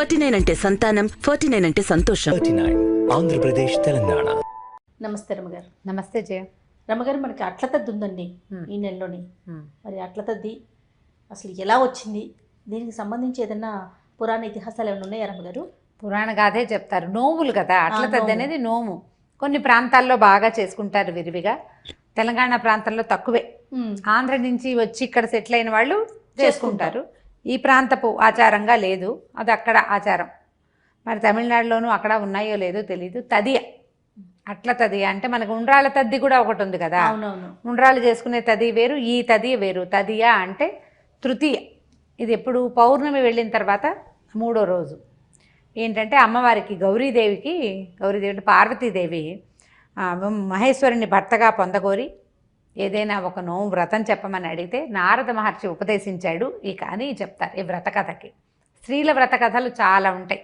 49 అంటే సంతానం, 49 అంటే సంతోషం. 39 ఆంధ్రప్రదేశ్ తెలంగాణ. నమస్తే రమ్మగారు. నమస్తే జయ. రమ్మగారు, మనకి అట్ల తద్ది ఉందండి ఈ నెలలోని. మరి అట్ల తద్ది అసలు ఎలా వచ్చింది, దీనికి సంబంధించి ఏదైనా పురాణ ఇతిహాసాలు ఏమైనా ఉన్నాయా రమ్మగారు? పురాణ గాథే చెప్తారు. నోములు కదా, అట్ల తద్ది అనేది నోము. కొన్ని ప్రాంతాల్లో బాగా చేసుకుంటారు విరివిగా, తెలంగాణ ప్రాంతంలో తక్కువే. ఆంధ్ర నుంచి వచ్చి ఇక్కడ సెటిల్ అయిన వాళ్ళు చేసుకుంటారు. ఈ ప్రాంతపు ఆచారంగా లేదు, అది అక్కడ ఆచారం. మరి తమిళనాడులోనూ అక్కడ ఉన్నాయో లేదో తెలీదు. తదియ, అట్ల తదియ అంటే మనకు ఉండ్రాళ్ళ తద్ది కూడా ఒకటి ఉంది కదా. ఉండ్రాళ్ళు చేసుకునే తది వేరు, ఈ తదియ వేరు. తదియ అంటే తృతీయ. ఇది ఎప్పుడు పౌర్ణమి వెళ్ళిన తర్వాత 3వ రోజు. ఏంటంటే అమ్మవారికి గౌరీదేవి అంటే పార్వతీదేవి మహేశ్వరుని భర్తగా పొందగోరి ఏదైనా ఒక నోము వ్రతం చెప్పమని అడిగితే నారద మహర్షి ఉపదేశించాడు అని చెప్తారు ఈ వ్రత కథకి. స్త్రీల వ్రత కథలు చాలా ఉంటాయి,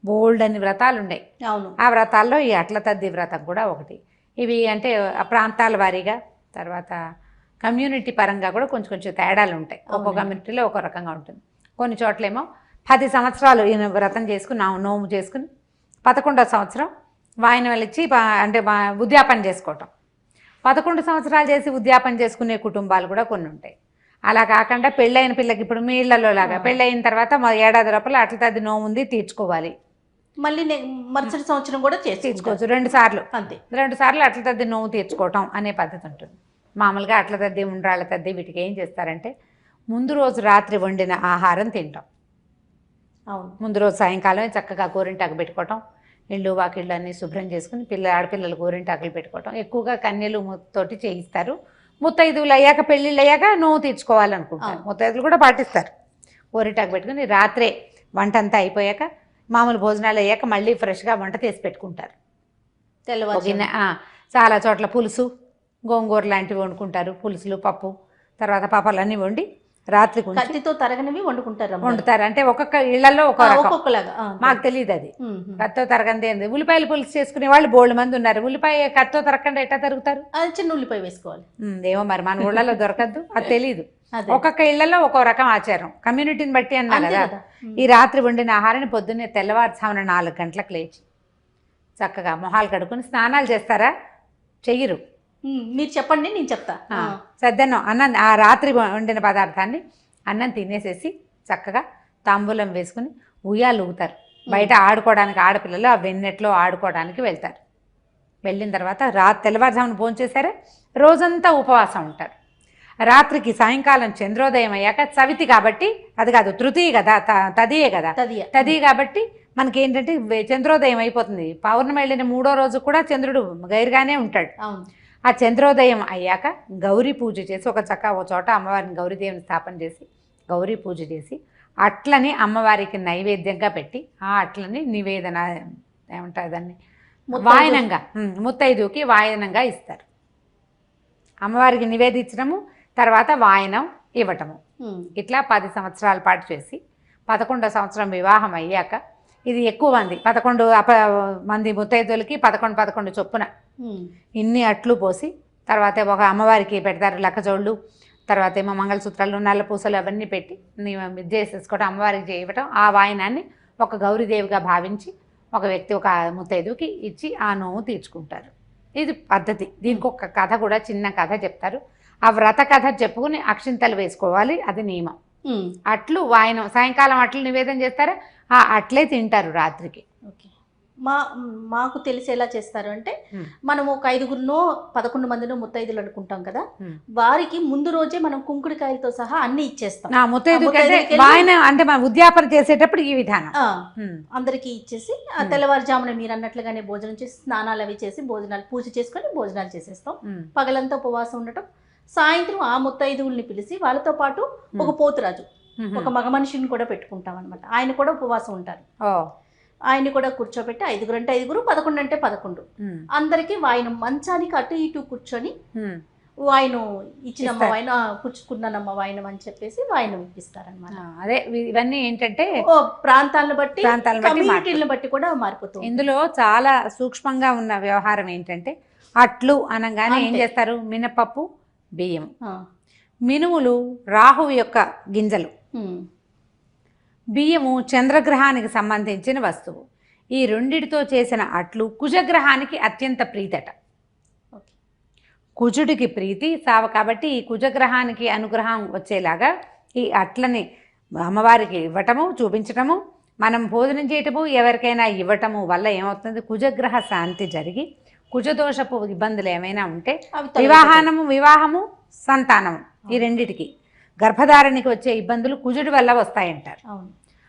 బోల్డ్ అని వ్రతాలు ఉన్నాయి. అవును, ఆ వ్రతాల్లో ఈ అట్ల తద్ది వ్రతం కూడా ఒకటి. ఇవి అంటే ఆ ప్రాంతాల వారీగా, తర్వాత కమ్యూనిటీ పరంగా కూడా కొంచెం కొంచెం తేడాలు ఉంటాయి. ఒక్కో కమ్యూనిటీలో ఒక రకంగా ఉంటుంది. కొన్ని చోట్లేమో 10 సంవత్సరాలు ఈయన వ్రతం చేసుకుని నోము చేసుకుని 11వ సంవత్సరం వాయినం వెళ్ళిచ్చి అంటే ఉద్యాపన చేసుకోవటం. 11 సంవత్సరాలు చేసి ఉద్యాపన చేసుకునే కుటుంబాలు కూడా కొన్ని ఉంటాయి. అలా కాకుండా పెళ్ళైన పిల్లకి ఇప్పుడు మీ ఇళ్లలో లాగా పెళ్ళయిన తర్వాత ఏడాది లోపల అట్ల తద్ది నోము ఉంది తీర్చుకోవాలి, మళ్ళీ మరుసటి సంవత్సరం కూడా తీర్చుకోవచ్చు. 2 సార్లు, అంతే. 2 సార్లు అట్ల తద్ది నోము తీర్చుకోవటం అనే పద్ధతి ఉంటుంది. మామూలుగా అట్ల తద్ది ఉండ్రాళ్ళ తద్ది వీటికి ఏం చేస్తారంటే ముందు రోజు రాత్రి వండిన ఆహారం తింటాం. అవును, ముందు రోజు సాయంకాలమే చక్కగా గోరింటాకు పెట్టుకోవటం, ఇళ్ళు వాకిళ్ళు అన్నీ శుభ్రం చేసుకుని ఆడపిల్లలు గోరింటాకులు పెట్టుకోవటం. ఎక్కువగా కన్యలు తోటి చేయిస్తారు. ముత్తైదువులు అయ్యాక పెళ్ళిళ్ళు అయ్యాక నోవు తీర్చుకోవాలనుకుంటారు. ముత్తైదులు కూడా పాటిస్తారు. గోరింటాకు పెట్టుకుని రాత్రే వంట అంతా అయిపోయాక మామూలు భోజనాలు అయ్యాక మళ్ళీ ఫ్రెష్గా వంట చేసి పెట్టుకుంటారు. తెల్లవారు చాలా చోట్ల పులుసు, గోంగూర లాంటివి వండుకుంటారు. పులుసులు, పప్పు, తర్వాత పాపాలు అన్నీ వండి రాత్రి కత్తితో తరగనివి వండుతారు. అంటే ఒక్కొక్క ఇళ్లలో ఒక్కొక్కలాగా, మాకు తెలియదు అది. కత్తో తరగంది ఏంది. ఉల్లిపాయలు పులుసు చేసుకునే వాళ్ళు బోల్డ్ మంది ఉన్నారు. ఉల్లిపాయ కత్తో తరగకుండా ఎట్లా తరుగుతారు? అది చిన్న ఉల్లిపాయ వేసుకోవాలి. ఏమో మరి మన ఊళ్ళలో దొరకద్దు, అది తెలీదు. ఒక్కొక్క ఇళ్లలో ఒక్కో రకం ఆచారం, కమ్యూనిటీని బట్టి అన్నా కదా. ఈ రాత్రి వండిన ఆహారాన్ని పొద్దున్నే తెల్లవారుజామున 4 గంటలకు లేచి చక్కగా మొహాలు కడుక్కుని స్నానాలు చేస్తారా? చెయ్యరు. మీరు చెప్పండి, నేను చెప్తా. సద్దన్నం అన్నం, ఆ రాత్రి వండిన పదార్థాన్ని అన్నం తినేసేసి చక్కగా తాంబూలం వేసుకుని ఉయ్యాలు ఊగుతారు. బయట ఆడుకోవడానికి ఆడపిల్లలు ఆ వెన్నెట్లో ఆడుకోవడానికి వెళ్తారు. వెళ్ళిన తర్వాత తెల్లవారుజామున భోంచేసారే రోజంతా ఉపవాసం ఉంటారు. రాత్రికి సాయంకాలం చంద్రోదయం అయ్యాక చవితి కాబట్టి, అది కాదు తృతీయ కదా, తదియే కదా, తదియ కాబట్టి మనకేంటంటే చంద్రోదయం అయిపోతుంది. పౌర్ణమి వెళ్ళిన 3వ రోజు కూడా చంద్రుడు గైరుగానే ఉంటాడు. ఆ చంద్రోదయం అయ్యాక గౌరీ పూజ చేసి ఒక చోట అమ్మవారిని గౌరీదేవిని స్థాపన చేసి గౌరీ పూజ చేసి అట్లని అమ్మవారికి నైవేద్యంగా పెట్టి ఆ అట్లని నివేదన ఏమంటారు దాన్ని, వాయనంగా ముత్తైదువుకి వాయనంగా ఇస్తారు. అమ్మవారికి నివేదించడము, తర్వాత వాయనం ఇవ్వటము. ఇట్లా 10 సంవత్సరాల పాటు చేసి 11వ సంవత్సరం వివాహం అయ్యాక, ఇది ఎక్కువ మంది 11 మంది ముత్తైదువులకి 11 చొప్పున ఇన్ని అట్లు పోసి తర్వాత ఒక అమ్మవారికి పెడతారు లక్కజోళ్ళు, తర్వాత ఏమో మంగళసూత్రాలు, నల్ల పూసలు అవన్నీ పెట్టి ఇది చేసేసుకోవడం, అమ్మవారికి చేయటం. ఆ వాయనాన్ని ఒక గౌరీదేవిగా భావించి ఒక వ్యక్తి ఒక ముత్తైదువుకి ఇచ్చి ఆ నోము తీర్చుకుంటారు. ఇది పద్ధతి. దీనికి ఒక కథ కూడా, చిన్న కథ చెప్తారు. ఆ వ్రత కథ చెప్పుకుని అక్షింతలు వేసుకోవాలి, అది నియమం. అట్లు వాయనం సాయంకాలం అట్లు నివేదన చేస్తారా, ఆ అట్లే తింటారు రాత్రికి. మాకు తెలిసి ఎలా చేస్తారు అంటే, మనం ఒక 5గురినో 11 మందినో ముత్తైదులు అనుకుంటాం కదా, వారికి ముందు రోజే మనం కుంకుడికాయలతో సహా అన్ని ఇచ్చేస్తాం. అంటే మనం ఉద్యాపన చేసేటప్పుడు ఈ విధానం అందరికి ఇచ్చేసి ఆ తెల్లవారుజామున మీరు అన్నట్లుగానే భోజనం చేసి స్నానాలు అవి చేసి భోజనాలు పూజ చేసుకొని భోజనాలు చేసేస్తాం. పగలంతా ఉపవాసం ఉండటం. సాయంత్రం ఆ ముత్తైదువుల్ని పిలిచి వాళ్ళతో పాటు ఒక పోతురాజు, ఒక మగ మనిషిని కూడా పెట్టుకుంటాం అనమాట. ఆయన కూడా ఉపవాసం ఉంటారు. ఆయన్ని కూడా కూర్చోబెట్టి 5గురు అంటే 5గురు, 11 అంటే 11 అందరికి వాయనం మంచానికి అటు ఇటు కూర్చొని వాయనం ఇచ్చినమ్మ వాయనం పుచ్చుకున్నానమ్మ వాయనం అని చెప్పేసి వాయనం ఇప్పిస్తారనమాట. అదే ఇవన్నీ ఏంటంటే ప్రాంతాలను బట్టి కమ్యూనిటీలను బట్టి కూడా మారిపోతుంది. ఇందులో చాలా సూక్ష్మంగా ఉన్న వ్యవహారం ఏంటంటే, అట్లు అనగానే ఏం చేస్తారు? మినపప్పు, బియ్యం, మినుములు రాహువు యొక్క గింజలు, బియ్యము చంద్రగ్రహానికి సంబంధించిన వస్తువు. ఈ రెండిటితో చేసిన అట్లు కుజగ్రహానికి అత్యంత ప్రీతట. ఓకే. కుజుడికి ప్రీతి కాబట్టి ఈ కుజగ్రహానికి అనుగ్రహం వచ్చేలాగా ఈ అట్లని అమ్మవారికి ఇవ్వటము, చూపించటము, మనం భోజనం చేయటము, ఎవరికైనా ఇవ్వటము వల్ల ఏమవుతుంది, కుజగ్రహ శాంతి జరిగి కుజదోషపు ఇబ్బందులు ఏమైనా ఉంటే వివాహము సంతానము ఈ రెండిటికి గర్భధారణకి వచ్చే ఇబ్బందులు కుజుడి వల్ల వస్తాయంటారు.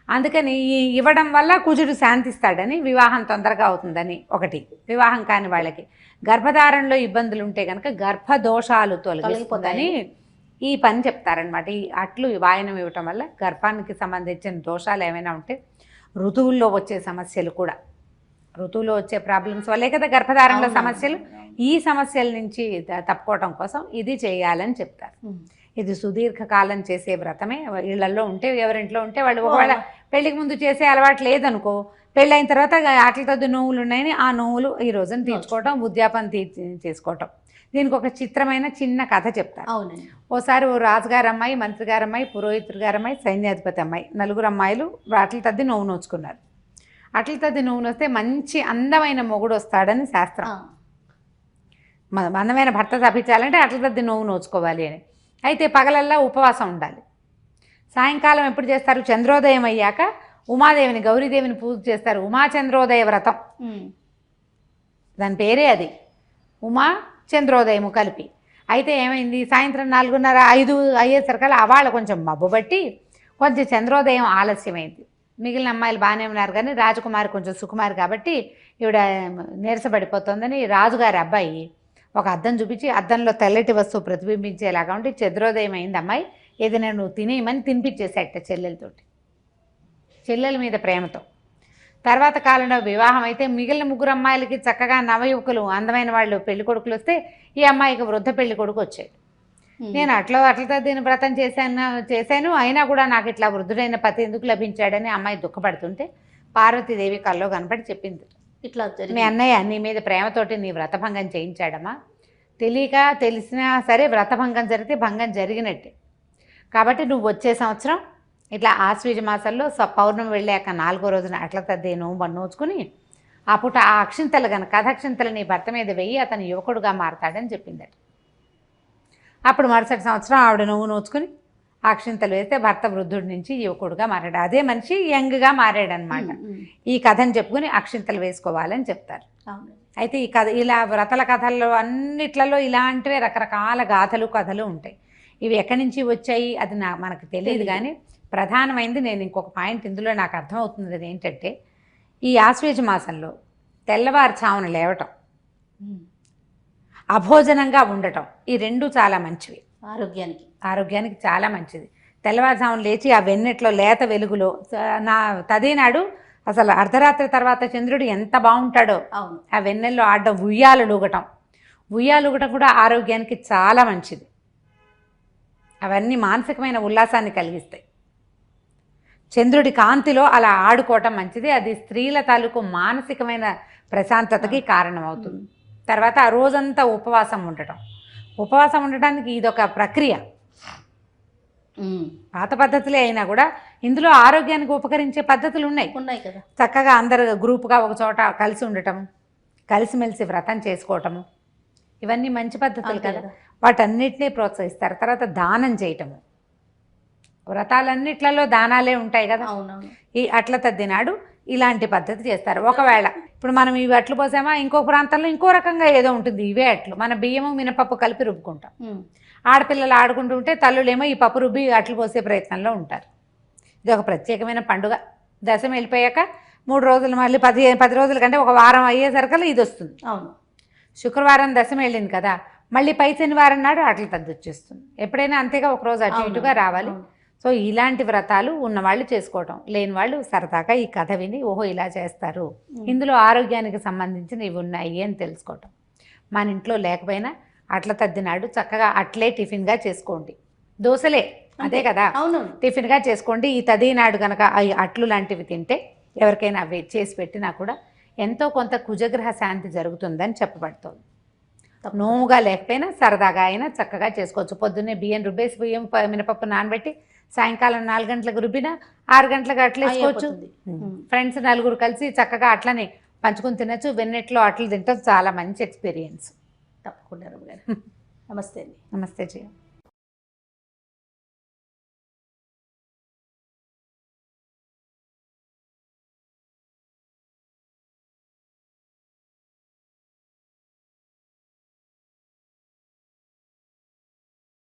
అందుకని ఈ ఇవ్వడం వల్ల కుజుడు శాంతిస్తాడని, వివాహం తొందరగా అవుతుందని ఒకటి. వివాహం కాని వాళ్ళకి గర్భధారణలో ఇబ్బందులు ఉంటే కనుక గర్భదోషాలు తొలగిపోతాయని ఈ పని చెప్తారనమాట. ఈ అట్లు వాయనం ఇవ్వటం వల్ల గర్భానికి సంబంధించిన దోషాలు ఏమైనా ఉంటే, ఋతువుల్లో వచ్చే సమస్యలు కూడా, ఋతువులో వచ్చే ప్రాబ్లమ్స్ వల్లే కదా గర్భధారణలో సమస్యలు, ఈ సమస్యల నుంచి తప్పుకోవటం కోసం ఇది చేయాలని చెప్తారు. ఇది సుదీర్ఘకాలం చేసే వ్రతమే. ఇళ్లలో ఉంటే, ఎవరింట్లో ఉంటే వాళ్ళు ఒకవేళ పెళ్లికి ముందు చేసే అలవాటు లేదనుకో, పెళ్ళైన తర్వాత అట్లతో నోవులు ఉన్నాయని ఆ నోవులు ఈ రోజున తీర్చుకోవటం, ఉద్యాపన చేసుకోవటం. దీనికి ఒక చిత్రమైన చిన్న కథ చెప్తారు. ఓసారి ఓ రాజుగారి అమ్మాయి, మంత్రి గారి అమ్మాయి, పురోహితుడి గారి అమ్మాయి, సైన్యాధిపతి అమ్మాయి, నలుగురు అమ్మాయిలు అట్ల తద్ది నోవు నోచుకున్నారు. అట్ల తద్ది నోవు నోస్తే మంచి అందమైన మొగుడు వస్తాడని శాస్త్రం. అందమైన భర్త తప్పించాలంటే అట్ల తద్ది నోవు నోచుకోవాలి అని. అయితే పగలల్లా ఉపవాసం ఉండాలి. సాయంకాలం ఎప్పుడు చేస్తారు, చంద్రోదయం అయ్యాక ఉమాదేవిని, గౌరీదేవిని పూజ చేస్తారు. ఉమాచంద్రోదయ వ్రతం దాని పేరే అది, ఉమా చంద్రోదయము కలిపి. అయితే ఏమైంది, సాయంత్రం 4:30, 5 అయ్యేసరికల్లా వాళ్ళు కొంచెం మబ్బు బట్టి కొంచెం చంద్రోదయం ఆలస్యమైంది. మిగిలిన అమ్మాయిలు బాగానే ఉన్నారు కానీ రాజకుమారి కొంచెం సుకుమారి కాబట్టి ఈవిడ నీరసపడిపోతుందని రాజుగారి అబ్బాయి ఒక అద్దం చూపించి, అద్దంలో తెల్లటి వస్తువు ప్రతిబింబించేలాగా ఉంటే చంద్రోదయం అయింది అమ్మాయి, ఏదైనా నువ్వు తినేయమని తినిపించేసేట చెల్లెలతోటి, చెల్లెల మీద ప్రేమతో. తర్వాత కాలంలో వివాహం అయితే మిగిలిన 3 అమ్మాయిలకి చక్కగా నవయువకులు అందమైన వాళ్ళు పెళ్లి కొడుకులు వస్తే ఈ అమ్మాయికి వృద్ధ పెళ్లి కొడుకు వచ్చాడు. నేను అట్లతో దీని వ్రతం చేశాను అయినా కూడా నాకు ఇట్లా వృద్ధుడైన పతి ఎందుకు లభించాడని అమ్మాయి దుఃఖపడుతుంటే పార్వతీదేవి కల్లో కనపడి చెప్పింది, ఇట్లా మీ అన్నయ్య నీ మీద ప్రేమతోటి నీ వ్రతభంగం చేయించాడమ్మా, తెలిసినా సరే వ్రతభంగం జరిగితే భంగం జరిగినట్టే, కాబట్టి నువ్వు వచ్చే సంవత్సరం ఇట్లా ఆశ్వీజ మాసంలో పౌర్ణమి వెళ్ళాక 4వ రోజున అట్ల తద్ది నోచుకుని ఆ పూట ఆ అక్షింతలు కనుక కథక్షింతలు నీ భర్త మీద వెయ్యి అతను యువకుడుగా మారతాడని చెప్పిందట. అప్పుడు మరుసటి సంవత్సరం ఆవిడ నోచుకుని అక్షింతలు వేస్తే భర్త వృద్ధుడి నుంచి యువకుడుగా మారాడు. అదే మనిషి యంగ్గా మారాడనమాట. ఈ కథను చెప్పుకుని అక్షింతలు వేసుకోవాలని చెప్తారు. అయితే ఈ కథ ఇలా వ్రతల కథల్లో అన్నిట్లలో ఇలాంటివే రకరకాల గాథలు కథలు ఉంటాయి. ఇవి ఎక్కడి నుంచి వచ్చాయి అది మనకు తెలియదు, కానీ ప్రధానమైనది నేను ఇంకొక పాయింట్ ఇందులో నాకు అర్థమవుతుంది. అది ఏంటంటే ఈ ఆశ్వేజ మాసంలో తెల్లవారుఛామున లేవటం, అభోజనంగా ఉండటం, ఈ రెండు చాలా మంచివి ఆరోగ్యానికి చాలా మంచిది. తెల్లవారుజామున లేచి ఆ వెన్నెట్లో లేత వెలుగులో తదేనాడు అసలు అర్ధరాత్రి తర్వాత చంద్రుడు ఎంత బాగుంటాడో ఆ వెన్నెల్లో ఆడడం, ఉయ్యాలుగటం కూడా ఆరోగ్యానికి చాలా మంచిది. అవన్నీ మానసికమైన ఉల్లాసాన్ని కలిగిస్తాయి. చంద్రుడి కాంతిలో అలా ఆడుకోవటం మంచిది. అది స్త్రీల తాలూకు మానసికమైన ప్రశాంతతకి కారణమవుతుంది. తర్వాత ఆ రోజంతా ఉపవాసం ఉండటానికి ఇదొక ప్రక్రియ. పాత పద్ధతులే అయినా కూడా ఇందులో ఆరోగ్యానికి ఉపకరించే పద్ధతులు ఉన్నాయి కదా. చక్కగా అందరు గ్రూప్గా ఒక చోట కలిసి ఉండటం, కలిసిమెలిసి వ్రతం చేసుకోవటము, ఇవన్నీ మంచి పద్ధతులు కదా. వాటన్నిటినీ ప్రోత్సహిస్తారు. తర్వాత దానం చేయటము, వ్రతాలన్నిట్లలో దానాలే ఉంటాయి కదా. ఈ అట్ల తద్దినాడు ఇలాంటి పద్ధతి చేస్తారు. ఒకవేళ ఇప్పుడు మనం ఇవి అట్లు పోసామా, ఇంకో ప్రాంతంలో ఇంకో రకంగా ఏదో ఉంటుంది. ఇవే అట్లు మన బియ్యము మినపప్పు కలిపి రుబ్బుకుంటాం. ఆడపిల్లలు ఆడుకుంటూ ఉంటే తల్లులేమో ఈ పప్పు రుబ్బి అట్లు పోసే ప్రయత్నంలో ఉంటారు. ఇది ఒక ప్రత్యేకమైన పండుగ. దశమి వెళ్ళిపోయాక 3 రోజులు మళ్ళీ 10 రోజుల కంటే ఒక వారం అయ్యేసరికల్లా ఇది వస్తుంది. శుక్రవారం దశమి వెళ్ళింది కదా, మళ్ళీ పై శనివారం నాడు అట్ల తద్ది వచ్చేస్తుంది. ఎప్పుడైనా అంతేగా ఒక రోజు అటు ఇటుగా రావాలి. సో ఇలాంటి వ్రతాలు ఉన్నవాళ్ళు చేసుకోవటం, లేని వాళ్ళు సరదాగా ఈ కథ విని ఓహో ఇలా చేస్తారు, ఇందులో ఆరోగ్యానికి సంబంధించిన ఇవి ఉన్నాయి అని తెలుసుకోవటం. మన ఇంట్లో లేకపోయినా అట్ల తద్దినాడు చక్కగా అట్లే టిఫిన్గా చేసుకోండి. దోశలే అదే కదా, టిఫిన్గా చేసుకోండి. ఈ తదినాడు కనుక అట్లు లాంటివి తింటే ఎవరికైనా అవి చేసి పెట్టినా కూడా ఎంతో కొంత కుజగ్రహ శాంతి జరుగుతుందని చెప్పబడుతుంది. నోముగా లేకపోయినా సరదాగా అయినా చక్కగా చేసుకోవచ్చు. పొద్దున్నే బియ్యం రుబ్బేసి బియ్యం మినపప్పు నానబెట్టి సాయంకాలం 4 గంటలకు రుబ్బినా 6 గంటలకు అట్లా వేసుకోవచ్చు. అయిపోతుంది. ఫ్రెండ్స్ నలుగురు కలిసి చక్కగా అట్లనే పంచుకొని తినచ్చు. వెన్నెట్లో అట్లు తింటాం, చాలా మంచి ఎక్స్పీరియన్స్. తప్పకుండా రమ్య గారు. నమస్తే అండి. నమస్తే జయ.